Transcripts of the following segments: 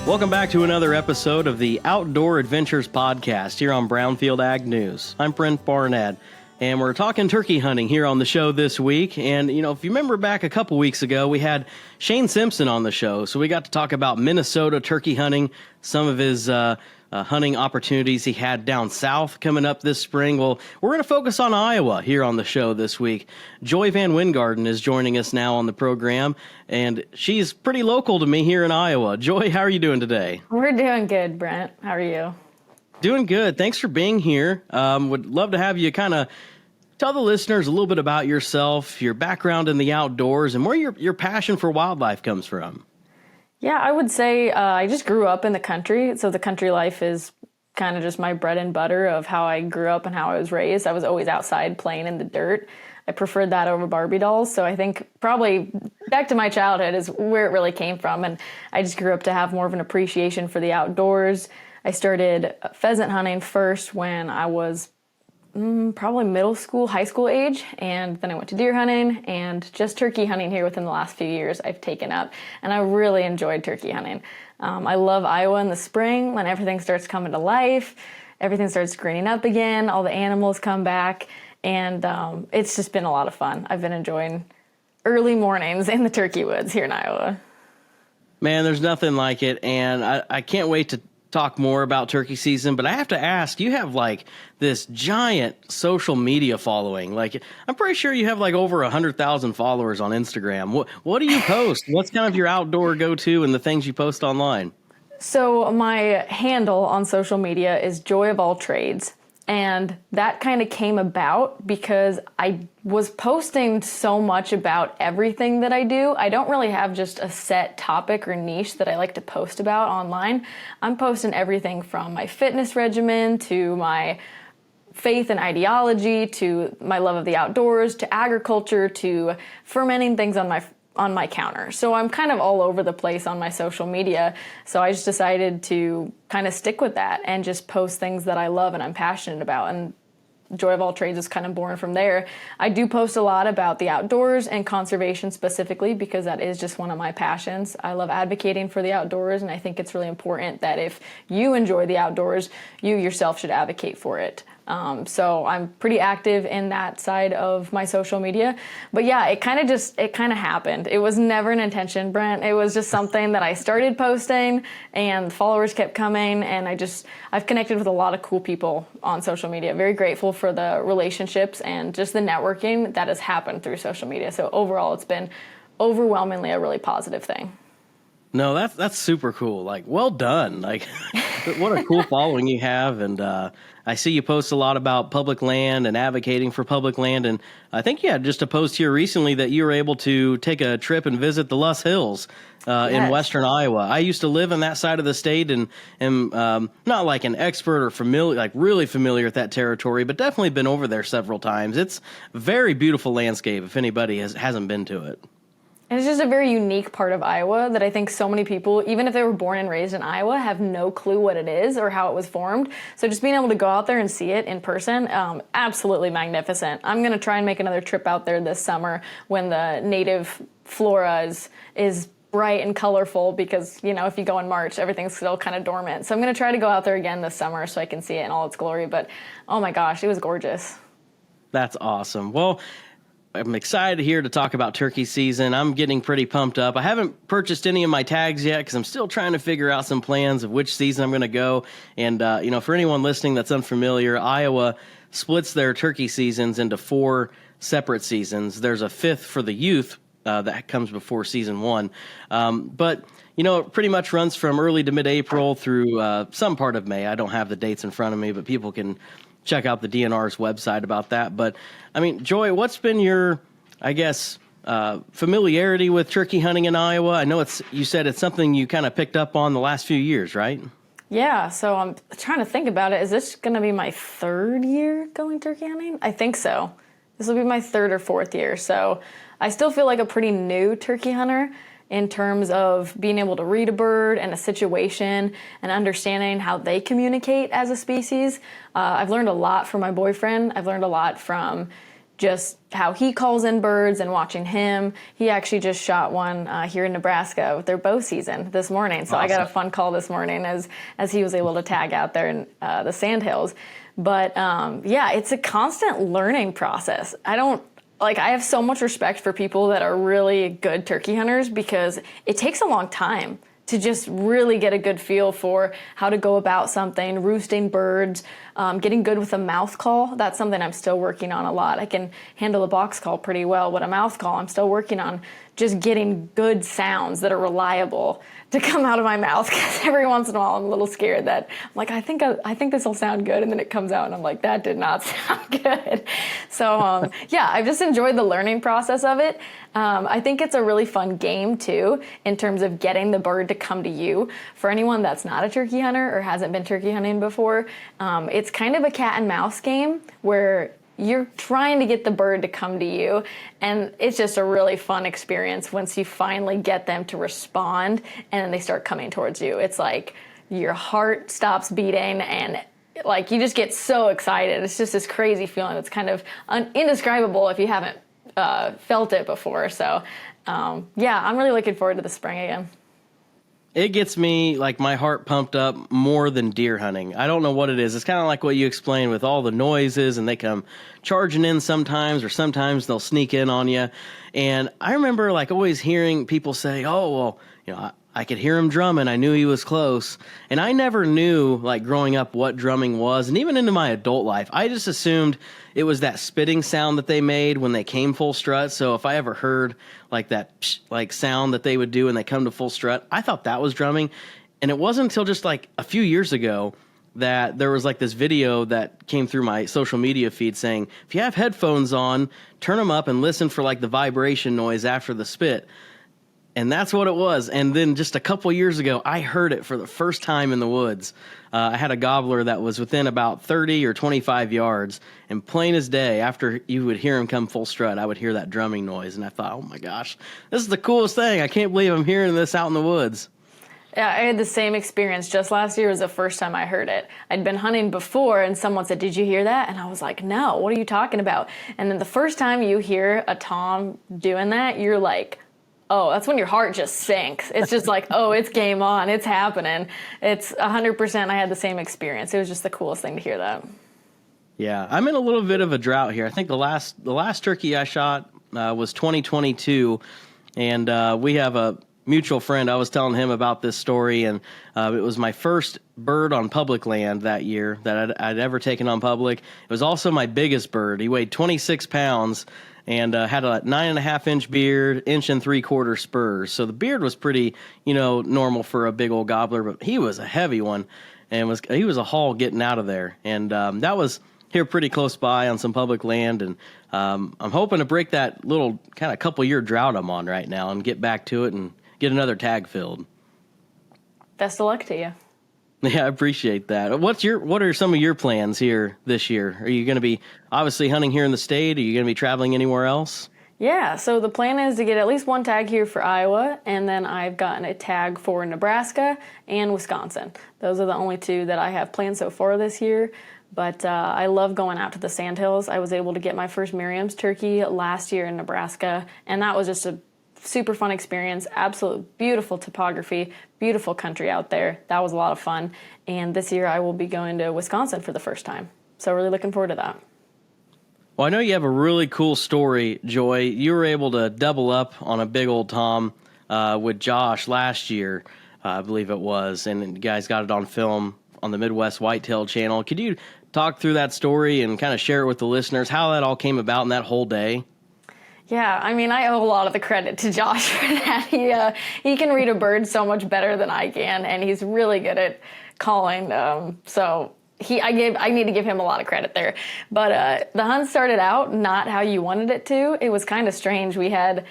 Welcome back to another episode of the Outdoor Adventures Podcast here on Brownfield Ag News. I'm Brent Barnett, and we're talking turkey hunting here on the show this week. And, if you remember back a couple weeks ago, we had Shane Simpson on the show. So we got to talk about Minnesota turkey hunting, some of his hunting opportunities he had down south coming up this spring. Well, we're going to focus on Iowa here on the show this week. Joy Van Wyngarden is joining us now on the program, and she's pretty local to me here in Iowa. Joy, how are you doing today? We're doing good, Brent. How are you? Doing good. Thanks for being here. Would love to have you kind of tell the listeners a little bit about yourself, your background in the outdoors, and where your passion for wildlife comes from. Yeah, I would say I just grew up in the country, so the country life is kind of just my bread and butter of how I grew up and how I was raised. I was always outside playing in the dirt. I preferred that over Barbie dolls, so I think probably back to my childhood is where it really came from, and I just grew up to have more of an appreciation for the outdoors. I started pheasant hunting first when I was probably middle school, high school age, and then I went to deer hunting, and just turkey hunting here within the last few years I've taken up, and I really enjoyed turkey hunting. I love Iowa in the spring when everything starts coming to life, everything starts greening up again, all the animals come back, and it's just been a lot of fun. I've been enjoying early mornings in the turkey woods here in Iowa. Man, there's nothing like it, and I can't wait to talk more about turkey season, but I have to ask, you have like this giant social media following. Like, I'm pretty sure you have like over 100,000 followers on Instagram. What do you post? What's kind of your outdoor go-to and the things you post online? So my handle on social media is Joy of All Trades. And that kind of came about because I was posting so much about everything that I do. I don't really have just a set topic or niche that I like to post about online. I'm posting everything from my fitness regimen to my faith and ideology to my love of the outdoors to agriculture to fermenting things on my counter. So I'm kind of all over the place on my social media. So I just decided to kind of stick with that and just post things that I love and I'm passionate about. And Joy of All Trades is kind of born from there. I do post a lot about the outdoors and conservation specifically because that is just one of my passions. I love advocating for the outdoors, and I think it's really important that if you enjoy the outdoors, you yourself should advocate for it. So I'm pretty active in that side of my social media. But yeah, it kind of happened. It was never an intention, Brent. It was just something that I started posting and followers kept coming, and I've connected with a lot of cool people on social media. Very grateful for the relationships and just the networking that has happened through social media. So overall, it's been overwhelmingly a really positive thing. No, that's super cool. Like, well done. Like, what a cool following you have. And I see you post a lot about public land and advocating for public land. And I think you had just a post here recently that you were able to take a trip and visit the Luss Hills in western Iowa. I used to live in that side of the state and am not like an expert or familiar, like really familiar with that territory, but definitely been over there several times. It's a very beautiful landscape if anybody hasn't been to it. And it's just a very unique part of Iowa that I think so many people, even if they were born and raised in Iowa, have no clue what it is or how it was formed. So just being able to go out there and see it in person, absolutely magnificent. I'm going to try and make another trip out there this summer when the native flora is bright and colorful because, if you go in March, everything's still kind of dormant. So I'm going to try to go out there again this summer so I can see it in all its glory. But, oh my gosh, it was gorgeous. That's awesome. Well, I'm excited here to talk about turkey season. I'm getting pretty pumped up. I haven't purchased any of my tags yet because I'm still trying to figure out some plans of which season I'm going to go. And, for anyone listening that's unfamiliar, Iowa splits their turkey seasons into 4 separate seasons. There's a 5th for the youth that comes before season 1. But it pretty much runs from early to mid-April through some part of May. I don't have the dates in front of me, but people can check out the DNR's website about that. But, Joy, what's been your, familiarity with turkey hunting in Iowa? I know you said it's something you kind of picked up on the last few years, right? Yeah, so I'm trying to think about it. Is this going to be my 3rd year going turkey hunting? I think so. This will be my 3rd or 4th year. So I still feel like a pretty new turkey hunter in terms of being able to read a bird and a situation and understanding how they communicate as a species. I've learned a lot from my boyfriend. I've learned a lot from just how he calls in birds and watching him. He actually just shot one here in Nebraska with their bow season this morning. So awesome. I got a fun call this morning as he was able to tag out there in the sandhills. But yeah, it's a constant learning process. I have so much respect for people that are really good turkey hunters because it takes a long time to just really get a good feel for how to go about something, roosting birds, getting good with a mouth call. That's something I'm still working on a lot. I can handle a box call pretty well, but a mouth call I'm still working on just getting good sounds that are reliable to come out of my mouth, because every once in a while I'm a little scared that I'm like, I think this will sound good, and then it comes out and I'm like, that did not sound good. So yeah, I've just enjoyed the learning process of it. I think it's a really fun game too, in terms of getting the bird to come to you. For anyone that's not a turkey hunter or hasn't been turkey hunting before, it's kind of a cat and mouse game where you're trying to get the bird to come to you, and it's just a really fun experience once you finally get them to respond and then they start coming towards you. It's like your heart stops beating and like you just get so excited. It's just this crazy feeling. It's kind of indescribable if you haven't felt it before. So yeah, I'm really looking forward to the spring again. It gets me, like, my heart pumped up more than deer hunting. I don't know what it is. It's kind of like what you explained with all the noises, and they come charging in sometimes, or sometimes they'll sneak in on you. And I remember, like, always hearing people say, oh, well, you know, I could hear him drumming. I knew he was close. And I never knew, like, growing up what drumming was. And even into my adult life, I just assumed it was that spitting sound that they made when they came full strut. So if I ever heard like that psh, like sound that they would do when they come to full strut, I thought that was drumming. And it wasn't until just like a few years ago that there was like this video that came through my social media feed saying, if you have headphones on, turn them up and listen for like the vibration noise after the spit. And that's what it was. And then just a couple years ago, I heard it for the first time in the woods. I had a gobbler that was within about 30 or 25 yards. And plain as day, after you would hear him come full strut, I would hear that drumming noise. And I thought, oh my gosh, this is the coolest thing. I can't believe I'm hearing this out in the woods. Yeah, I had the same experience. Just last year was the first time I heard it. I'd been hunting before, and someone said, did you hear that? And I was like, no, what are you talking about? And then the first time you hear a tom doing that, you're like, oh, that's when your heart just sinks. It's just like, oh, it's game on. It's happening. It's 100%. I had the same experience. It was just the coolest thing to hear that. Yeah, I'm in a little bit of a drought here. I think the last turkey I shot was 2022, and we have a mutual friend. I was telling him about this story, and it was my first bird on public land that year that I'd ever taken on public. It was also my biggest bird. He weighed 26 pounds. And had a 9.5-inch beard, 1.75-inch spurs. So the beard was pretty, normal for a big old gobbler, but he was a heavy one, and he was a haul getting out of there. And that was here pretty close by on some public land. And I'm hoping to break that little kind of couple-year drought I'm on right now and get back to it and get another tag filled. Best of luck to you. Yeah, I appreciate that. What are some of your plans here this year? Are you going to be obviously hunting here in the state? Are you going to be traveling anywhere else? Yeah, so the plan is to get at least one tag here for Iowa, and then I've gotten a tag for Nebraska and Wisconsin. Those are the only two that I have planned so far this year. But I love going out to the sandhills. I was able to get my first Merriam's turkey last year in Nebraska, and that was just a super fun experience. Absolute beautiful topography, beautiful country out there. That was a lot of fun. And this year I will be going to Wisconsin for the first time. So really looking forward to that. Well, I know you have a really cool story, Joy. You were able to double up on a big old tom with Josh last year, I believe it was, and you guys got it on film on the Midwest Whitetail channel. Could you talk through that story and kind of share it with the listeners, how that all came about in that whole day? Yeah, I mean, I owe a lot of the credit to Josh for that. He can read a bird so much better than I can, and he's really good at calling. I need to give him a lot of credit there. But the hunt started out not how you wanted it to. It was kind of strange. We had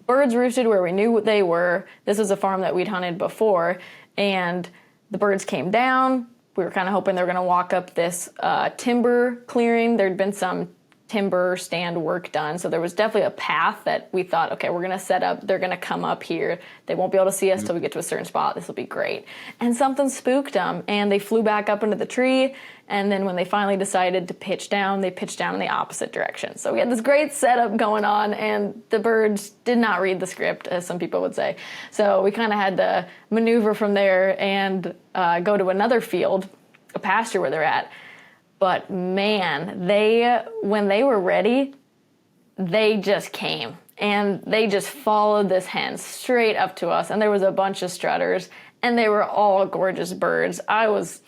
birds roosted where we knew what they were. This was a farm that we'd hunted before, and the birds came down. We were kind of hoping they were going to walk up this timber clearing. There'd been some timber stand work done. So there was definitely a path that we thought, okay, we're going to set up. They're going to come up here. They won't be able to see us till we get to a certain spot. This will be great. And something spooked them, and they flew back up into the tree. And then when they finally decided to pitch down, they pitched down in the opposite direction. So we had this great setup going on, and the birds did not read the script, as some people would say. So we kind of had to maneuver from there and go to another field, a pasture where they're at. But man, when they were ready, they just came. And they just followed this hen straight up to us. And there was a bunch of strutters, and they were all gorgeous birds. I was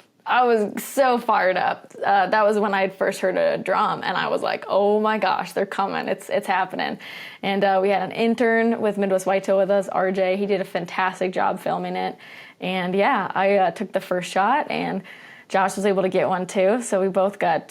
so fired up. That was when I had first heard a drum, and I was like, oh my gosh, they're coming. It's happening. And we had an intern with Midwest Whitetail with us, RJ. He did a fantastic job filming it. And yeah, I took the first shot, and Josh was able to get one too. So we both got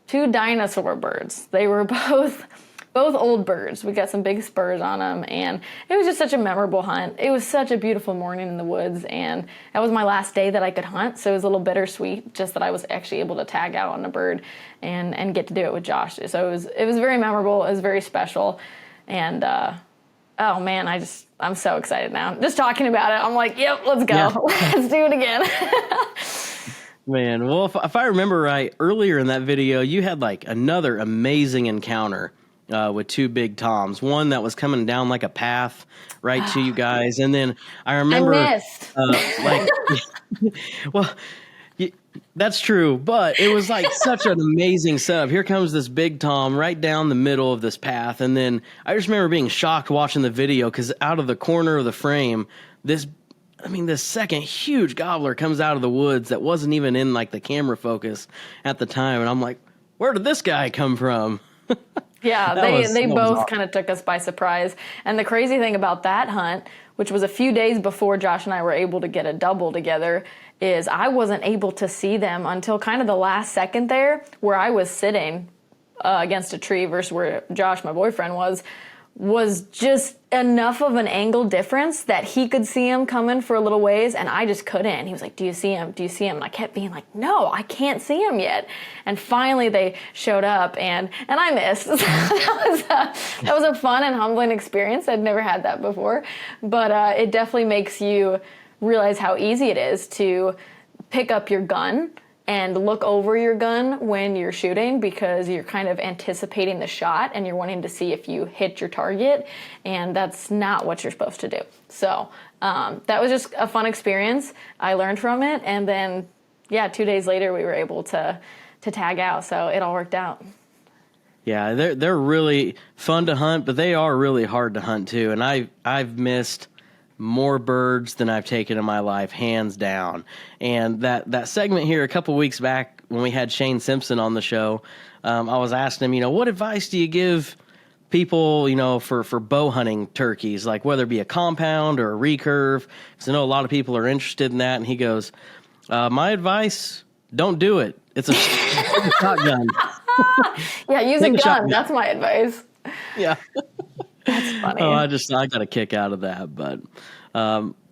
2 dinosaur birds. They were both old birds. We got some big spurs on them, and it was just such a memorable hunt. It was such a beautiful morning in the woods, and that was my last day that I could hunt, so it was a little bittersweet just that I was actually able to tag out on a bird and get to do it with Josh. So it was very memorable. It was very special, and oh man, I'm so excited now. Just talking about it, I'm like, yep, let's go. Yeah. Let's do it again. Man, well, if I remember right, earlier in that video, you had like another amazing encounter with 2 big toms. One that was coming down like a path right to you guys, and then I remember, well, that's true, but it was like such an amazing setup. Here comes this big tom right down the middle of this path, and then I just remember being shocked watching the video because out of the corner of the frame, this second huge gobbler comes out of the woods that wasn't even in like the camera focus at the time. And I'm like, where did this guy come from? Yeah, they both awesome. Kind of took us by surprise. And the crazy thing about that hunt, which was a few days before Josh and I were able to get a double together, is I wasn't able to see them until kind of the last second there, where I was sitting against a tree versus where Josh, my boyfriend, was just enough of an angle difference that he could see him coming for a little ways, and I just couldn't. He was like, do you see him? Do you see him? And I kept being like, no, I can't see him yet. And finally they showed up, and I missed. that was a fun and humbling experience. I'd never had that before. But it definitely makes you realize how easy it is to pick up your gun and look over your gun when you're shooting, because you're kind of anticipating the shot and you're wanting to see if you hit your target, and that's not what you're supposed to do. So that was just a fun experience. I learned from it, and then 2 days later we were able to tag out, so it all worked out. Yeah, they're really fun to hunt, but they are really hard to hunt too. And I've missed more birds than I've taken in my life, hands down. And that segment here a couple weeks back when we had Shane Simpson on the show, I was asking him, what advice do you give people, for bow hunting turkeys, like whether it be a compound or a recurve? Because I know a lot of people are interested in that. And he goes, my advice, don't do it. It's a shotgun. Yeah, use a gun. That's my advice. Yeah. That's funny. Oh, I got a kick out of that. But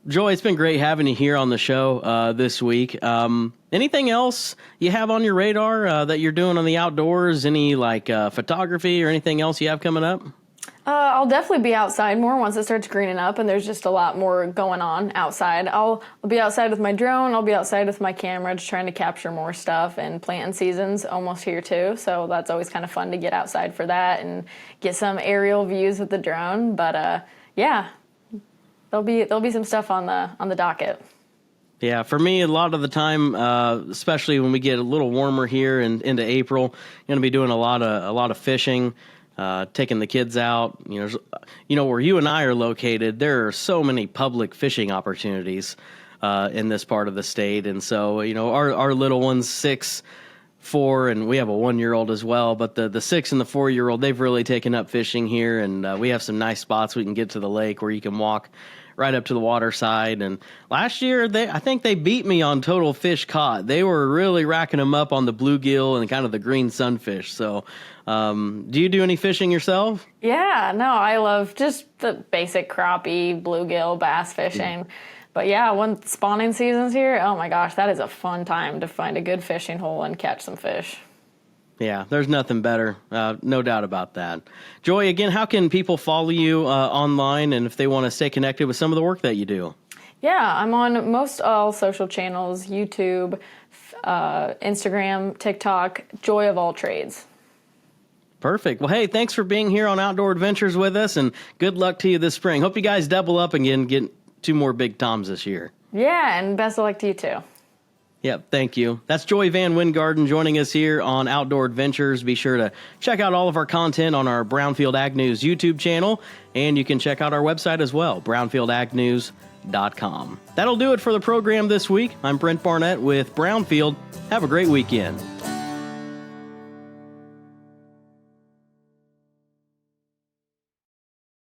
Joy, it's been great having you here on the show this week. Anything else you have on your radar that you're doing on the outdoors? Any photography or anything else you have coming up? I'll definitely be outside more once it starts greening up and there's just a lot more going on outside. I'll be outside with my drone. I'll be outside with my camera just trying to capture more stuff, and planting season's almost here too. So that's always kind of fun to get outside for that and get some aerial views with the drone. But there'll be some stuff on the docket. Yeah, for me, a lot of the time, especially when we get a little warmer here and into April, I'm going to be doing a lot of fishing. Taking the kids out, where you and I are located, there are so many public fishing opportunities in this part of the state. And so, our little ones, 6, 4, and we have a 1-year-old as well. But the 6 and the 4-year-old, they've really taken up fishing here. And we have some nice spots we can get to the lake where you can walk right up to the water side. And last year, I think they beat me on total fish caught. They were really racking them up on the bluegill and kind of the green sunfish. So do you do any fishing yourself? Yeah, no, I love just the basic crappie, bluegill, bass fishing. But yeah, when spawning season's here, oh my gosh, that is a fun time to find a good fishing hole and catch some fish. Yeah, there's nothing better. No doubt about that. Joy, again, how can people follow you online and if they want to stay connected with some of the work that you do? Yeah, I'm on most all social channels, YouTube, Instagram, TikTok, Joy of All Trades. Perfect. Well, hey, thanks for being here on Outdoor Adventures with us, and good luck to you this spring. Hope you guys double up again, get 2 more big toms this year. Yeah, and best of luck to you too. Yep, thank you. That's Joy Van Wyngarden joining us here on Outdoor Adventures. Be sure to check out all of our content on our Brownfield Ag News YouTube channel, and you can check out our website as well, brownfieldagnews.com. That'll do it for the program this week. I'm Brent Barnett with Brownfield. Have a great weekend.